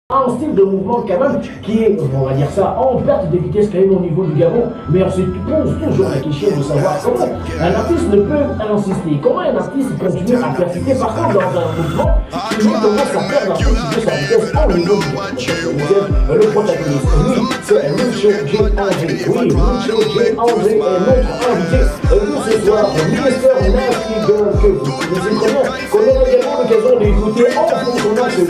Un style de mouvement quand même qui est, on va dire ça, en perte de vitesse quand même au niveau du Gabon, mais on se pose toujours la question de savoir comment un artiste ne peut insister, comment un artiste continue à persister, par contre dans un mouvement qui lui commence à perdre un petit peu sa vitesse au niveau du Gabon. Le protagoniste, lui, c'est Lucio J. André. Oui, Lucio J. André est notre invité, nous ce soir, Mr. Nasty Girl, que vous connaissez très bien, qu'on aura également l'occasion d'écouter en fonctionnant ce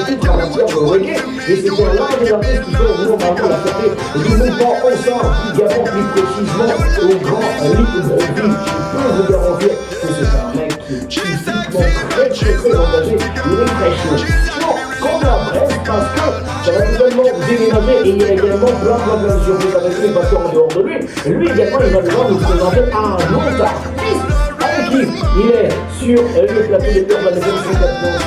titre à matière de reggae, et c'était l'un des artistes qui fait normalement la fierté du mouvement au sein du Gabon, plus précisément au grand Libreville. Je peux vous garantir que c'est un mec qui est physiquement très engagé, il est très chaud. Sinon, comme la presse, parce que ça va totalement déménager et il y a également plein de surprises avec lui, parce qu'en dehors de lui, lui également il va devoir nous présenter un autre artiste avec qui il est sur le plateau de Urban FM 185.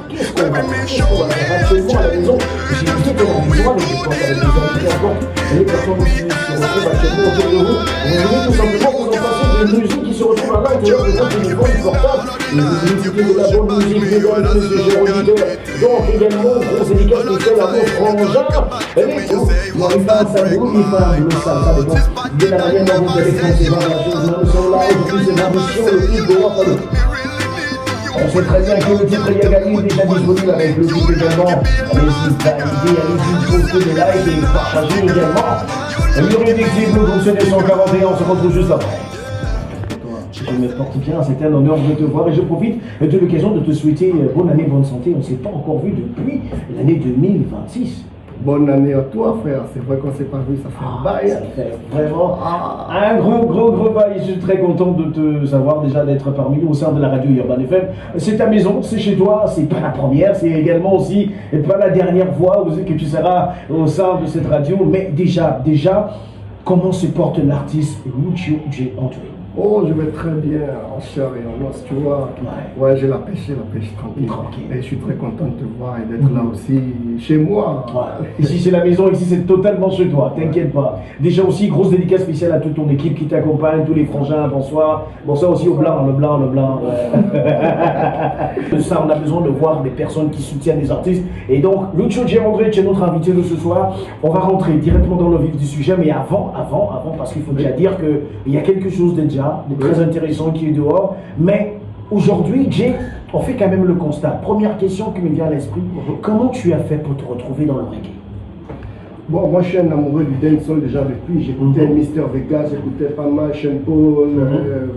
Qu'est-ce qu'on va faire actuellement à la maison? J'ai dit que l'on doit avec les portes avec les invités encore. Les personnes qui se retrouvent actuellement autour de vous, vous voulez tout simplement vous en passer de musique qui se retrouve à l'intérieur de votre téléphone portable. Et vous écoutez de la bonne musique, mesdames et messieurs, chers auditeurs. Donc également, gros dédicace spéciale à mon frangin. Moi, les femmes, ça vous, les femmes, le savent, ça dépend de la manière dont vous allez concevoir la chose. Nous sommes là aujourd'hui, c'est ma mission, le titre de Wapalou. On sait très bien que le titre Yagali est déjà disponible avec le titre également. Allez-y, validez, allez-y, poster des likes et partagez également. L'irréductible pour ce 241, on se retrouve juste après. Je me porte bien, c'était un honneur de te voir et je profite de l'occasion de te souhaiter bonne année, bonne santé. On ne s'est pas encore vu depuis l'année 2026. Bonne année à toi, frère. C'est vrai qu'on ne s'est pas vu, ça fait un bail. Ça fait vraiment un gros bail. Je suis très content de te savoir déjà d'être parmi nous au sein de la radio Urban FM. C'est ta maison, c'est chez toi, c'est pas la première, c'est également aussi pas la dernière fois que tu seras au sein de cette radio. Mais déjà, comment se porte l'artiste Lucio J. André? Oh, je vais très bien en chair et en os, tu vois. Ouais, j'ai la pêche tranquille. Et je suis très content de te voir et d'être là aussi chez moi. Ouais. Ici c'est la maison, ici c'est totalement chez toi, t'inquiète pas. Déjà aussi, grosse dédicace spéciale à toute ton équipe qui t'accompagne, tous les frangins, bonsoir. Bonsoir aussi au blanc, le blanc. Ouais. Ça, on a besoin de voir des personnes qui soutiennent les artistes. Et donc, Lucio J. André, tu es notre invité de ce soir. On va rentrer directement dans le vif du sujet, mais avant, parce qu'il faut déjà dire qu'il y a quelque chose de très intéressant qui est dehors. Mais aujourd'hui, Jay, on fait quand même le constat. Première question qui me vient à l'esprit, comment tu as fait pour te retrouver dans le reggae? Bon, moi je suis un amoureux du dancehall déjà depuis. J'écoutais Mister Vegas, j'écoutais pas mal Sean Paul,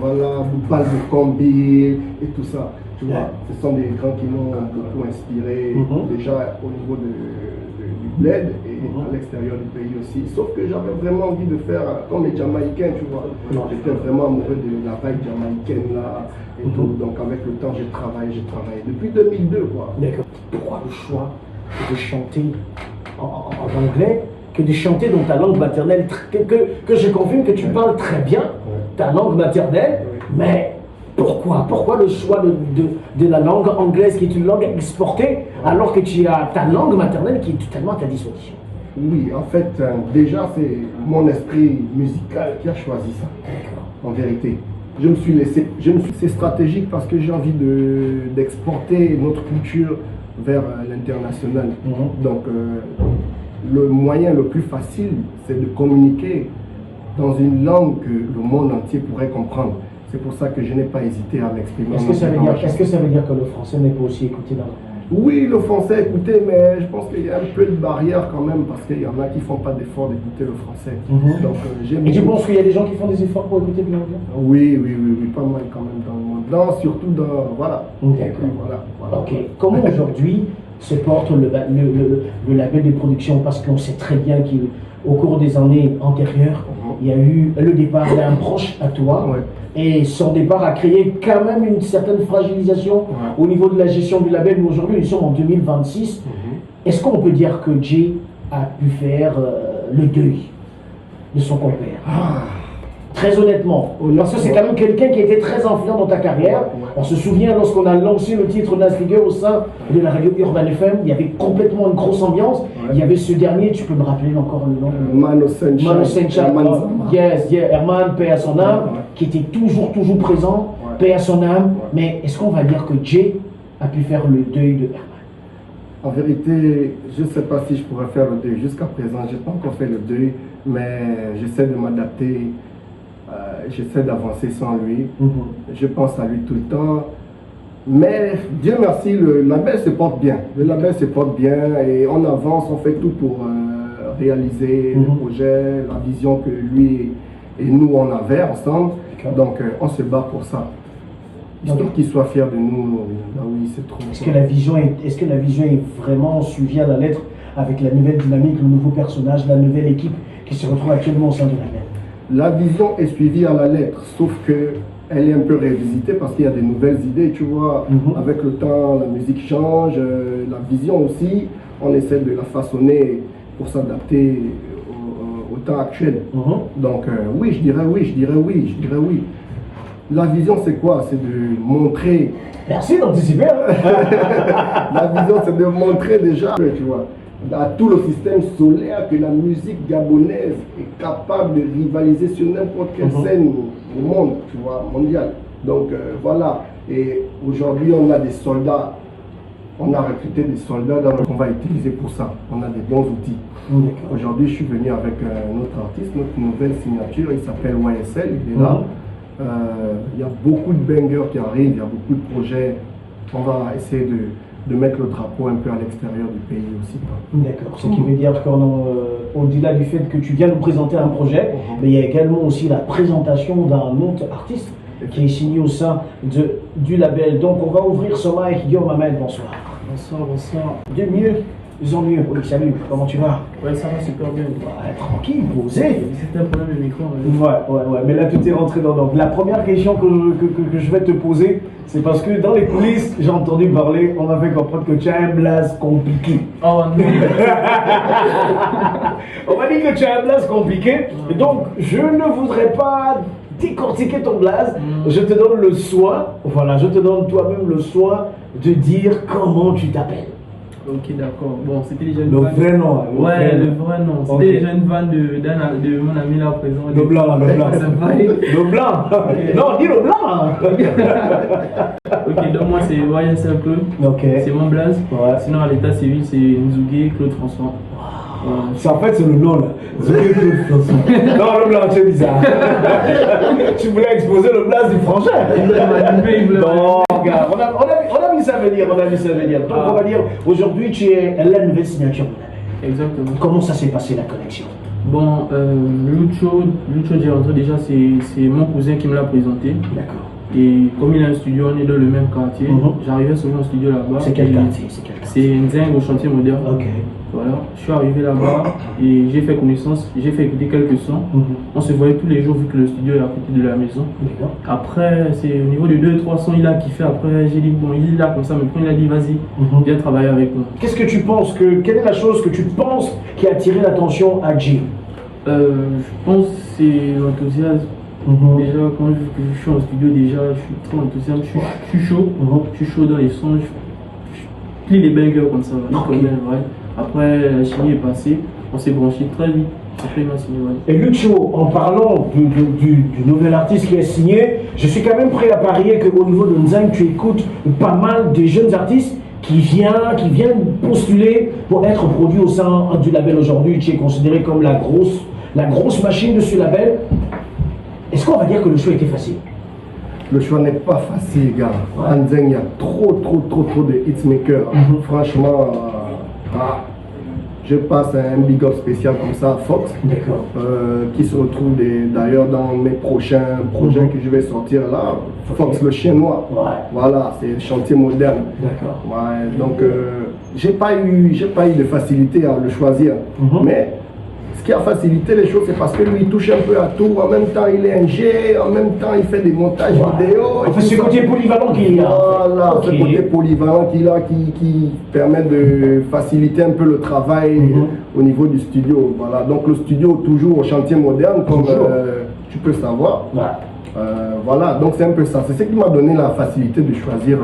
voilà, Boupal de Combi et tout ça. Tu vois, ce sont des grands qui m'ont beaucoup inspiré déjà au niveau du bled et à l'extérieur du pays aussi. Sauf que j'avais vraiment envie de faire comme les Jamaïcains, tu vois. J'étais vraiment amoureux de la vibe jamaïcaine là et tout. Donc avec le temps, j'ai travaillé depuis 2002 quoi. D'accord. Pourquoi le choix de chanter en anglais que de chanter dans ta langue maternelle que je confirme que tu parles très bien ta langue maternelle, mais pourquoi le choix de la langue anglaise qui est une langue exportée alors que tu as ta langue maternelle qui est totalement à ta disposition? Oui, en fait, déjà c'est mon esprit musical qui a choisi ça, en vérité. C'est stratégique parce que j'ai envie d'exporter notre culture vers l'international. Donc le moyen le plus facile, c'est de communiquer dans une langue que le monde entier pourrait comprendre. C'est pour ça que je n'ai pas hésité à m'exprimer. Est-ce que ça veut dire que le français n'est pas aussi écouté dans le monde? Oui, le français est écouté, mais je pense qu'il y a un peu de barrière quand même, parce qu'il y en a qui ne font pas d'efforts d'écouter le français. Donc, et tu penses qu'il y a des gens qui font des efforts pour écouter l'anglais? Oui, pas mal quand même dans le monde. Non, surtout dans... Voilà. Voilà. Ok. Comment aujourd'hui se porte le label de production? Parce qu'on sait très bien qu'au cours des années antérieures, il y a eu le départ d'un proche à toi. Et son départ a créé quand même une certaine fragilisation au niveau de la gestion du label. Mais aujourd'hui, nous sommes en 2026. Est-ce qu'on peut dire que Jay a pu faire le deuil de son compère? Très honnêtement, parce que c'est quand même quelqu'un qui était très influent dans ta carrière. On se souvient lorsqu'on a lancé le titre Nasty Girl au sein de la radio Urban FM, il y avait complètement une grosse ambiance. Il y avait ce dernier, tu peux me rappeler encore le nom? Mano Sencha. Herman, paix à son âme, qui était toujours présent, paix à son âme. Mais est-ce qu'on va dire que Jay a pu faire le deuil de Herman? En vérité, je ne sais pas si je pourrais faire le deuil. Jusqu'à présent, je n'ai pas encore fait le deuil, mais j'essaie de m'adapter, j'essaie d'avancer sans lui. Je pense à lui tout le temps. Mais Dieu merci, le label se porte bien. Le label se porte bien et on avance, on fait tout pour réaliser le projet, la vision que lui et nous on avait ensemble. Donc on se bat pour ça. Histoire qu'il soit fier de nous, là oui, c'est trop. Est-ce que la vision est vraiment suivie à la lettre avec la nouvelle dynamique, le nouveau personnage, la nouvelle équipe qui se retrouve actuellement au sein de la label? La vision est suivie à la lettre, sauf que elle est un peu révisitée parce qu'il y a des nouvelles idées, tu vois. Avec le temps, la musique change, la vision aussi, on essaie de la façonner pour s'adapter au temps actuel. Donc oui, je dirais oui. La vision, c'est quoi? C'est de montrer. Merci d'anticiper. La vision, c'est de montrer déjà, tu vois, à tout le système solaire que la musique gabonaise est capable de rivaliser sur n'importe quelle scène au monde, tu vois, mondial. Donc voilà. Et aujourd'hui, on a des soldats. On a recruté des soldats qu'on va utiliser pour ça. On a des bons outils. Aujourd'hui, je suis venu avec un autre artiste, notre nouvelle signature. Il s'appelle YSL, il est là. Il y a beaucoup de bangers qui arrivent, il y a beaucoup de projets. On va essayer de mettre le drapeau un peu à l'extérieur du pays aussi. D'accord, ce qui veut dire qu'au-delà du fait que tu viens nous présenter un projet, mais il y a également aussi la présentation d'un autre artiste qui est signé au sein du label. Donc on va ouvrir ce mic. Guillaume Ahmed, bonsoir. Bonsoir. De mieux en mieux. Oui, salut, comment tu vas? Ouais, ça va super bien. Ouais, tranquille, posé. C'était un problème de micro. Ouais, mais là tout est rentré dans l'ordre. La première question que je vais te poser, c'est parce que dans les coulisses, j'ai entendu parler, on m'a fait comprendre que tu as un blaze compliqué. Oh non. On m'a dit que tu as un blaze compliqué, donc je ne voudrais pas décortiquer ton blaze. Je te donne le soin, je te donne toi-même le soin de dire comment tu t'appelles. Ok, d'accord. Bon, c'était déjà une Le vanne. vrai nom. Ouais, le vrai nom. C'était Okay. déjà une vanne de mon ami là présent. Le blanc. Ça va. Le blanc. Non, dis le blanc. Ok, donc moi c'est YSL Claude. Ok. C'est mon blaze. Ouais. Sinon à l'état civil c'est Nzougué Claude François. C'est en fait c'est le nom là. Non, le blanc, c'est bizarre. Tu voulais exposer le blaze du frangin. Non, regarde, on a mis ça à venir, Donc on va dire, aujourd'hui tu es la nouvelle signature. Exactement. Comment ça s'est passé la connexion? Bon, Lucho j'ai rentré déjà, c'est mon cousin qui me l'a présenté. D'accord. Et comme il a un studio, on est dans le même quartier. J'arrivais souvent au studio là-bas. C'est quel quartier? C'est Nzeng au chantier moderne. Ok. Voilà, je suis arrivé là-bas et j'ai fait connaissance, j'ai fait écouter quelques sons. On se voyait tous les jours vu que le studio est à côté de la maison. Après, c'est au niveau de 2-3 sons, il a kiffé. Après, j'ai dit, bon, il est là comme ça, mais quand il a dit, vas-y, viens travailler avec moi. Qu'est-ce que tu penses quelle est la chose que tu penses qui a attiré l'attention à Jim? Je pense que c'est l'enthousiasme. Déjà, quand je suis en studio, déjà, je suis trop enthousiaste, je suis chaud. Je suis chaud dans les sons, je plie les bangers comme ça. Après, la chimie est passée, on s'est branché très vite. Après, il m'a signé. Et Lucho, en parlant du nouvel artiste qui est signé, je suis quand même prêt à parier qu'au niveau de Nzeng, tu écoutes pas mal de jeunes artistes qui viennent postuler pour être produits au sein du label aujourd'hui. Tu es considéré comme la grosse machine de ce label. Est-ce qu'on va dire que le choix était facile? Le choix n'est pas facile, gars. À Nzeng, il y a trop de hitmakers. Franchement, je passe un big up spécial comme ça à Fox, qui se retrouve d'ailleurs dans mes prochains projets que je vais sortir là. Fox le chien noir. Voilà, c'est le chantier moderne. Ouais, donc j'ai pas eu de facilité à le choisir. Mais ce qui a facilité les choses, c'est parce que lui il touche un peu à tout. En même temps, il est ingé, en même temps, il fait des montages vidéo. Enfin, ce côté polyvalent qu'il a. Voilà, ce côté polyvalent qu'il a qui permet de faciliter un peu le travail au niveau du studio. Voilà, donc le studio toujours au chantier moderne, comme tu peux savoir. Voilà, donc c'est un peu ça. C'est ce qui m'a donné la facilité de choisir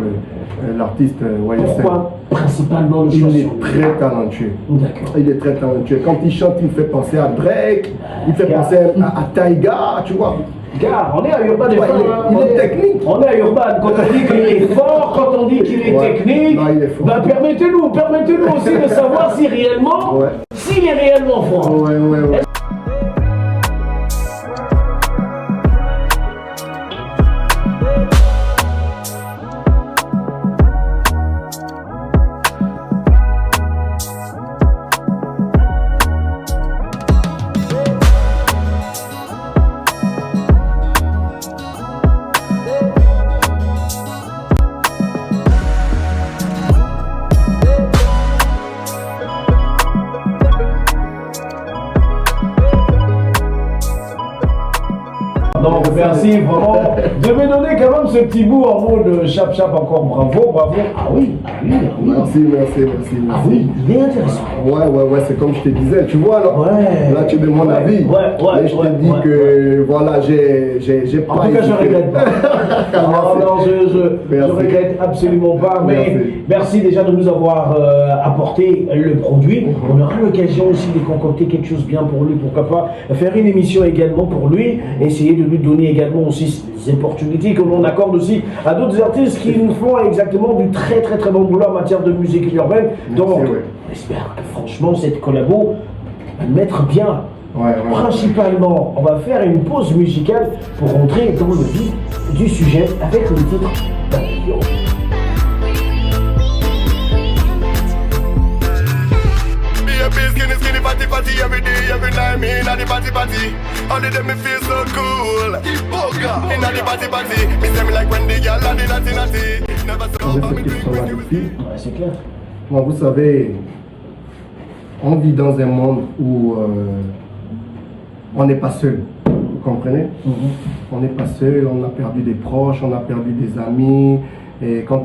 l'artiste YSL. Pourquoi principalement le choix? Il est très talentueux. Il est très talentueux. Quand il chante, il fait penser à Drake, il fait penser à Taiga, tu vois. Gars, on est à Urban il est technique. On est à Urban. Quand on dit qu'il est fort, quand on on dit qu'il est Ouais. technique, Non, il est fort. bah permettez-nous aussi de savoir si réellement, Ouais. s'il est réellement fort. Ouais. Donc merci vraiment de me donner quand même ce petit bout en mode chap encore, bravo. Ah oui. Merci. Ah oui, il est intéressant. Ouais, c'est comme je te disais, tu vois, là, Ouais. là tu demandes mon avis. Mais je te dis que, voilà, j'ai pas En tout cas, je regrette pas. Oh, non, je Merci. regrette absolument pas. Mais merci déjà de nous avoir apporté le produit. On aura l'occasion aussi de concocter quelque chose bien pour lui. Pourquoi pas faire une émission également pour lui. Essayer de lui donner également aussi des opportunités que l'on accorde aussi à d'autres artistes qui nous font exactement du très bon boulot en matière de musique urbaine. Donc, j'espère que franchement, cette collabo va le mettre bien. Ouais. Principalement, on va faire une pause musicale pour rentrer dans le vif du sujet avec le titre Papillon. Skinny, party, every day, every night, me inna the party. Only them me feel so cool. Inna the party, me say me like when the girl a the naughty. Never so Avec about me cette question-là, les filles, Ouais, c'est clair. moi, vous savez, on vit dans un monde où on n'est pas seul. Vous comprenez? On n'est pas seul, on a perdu des proches, on a perdu des amis. Et quand